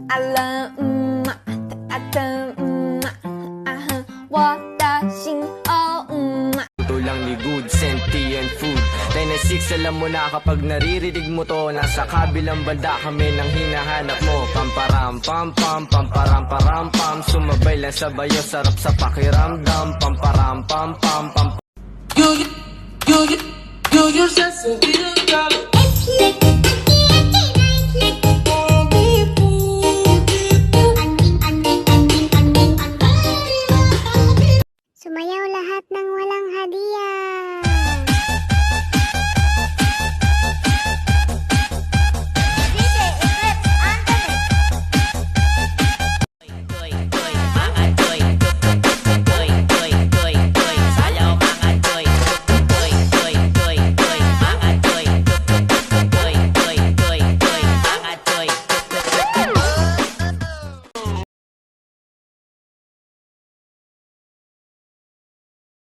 alam,我的心哦， Tulang ni good, sentient food 996, alam mo na kapag naririnig mo to, nasa kabilang banda kami nang hinahanap mo. Pamparam pam pam, pamparam param pam, sumabay lang sa bayo, sarap sa pakiramdam. Pamparam pam pam pam. You just a little girl.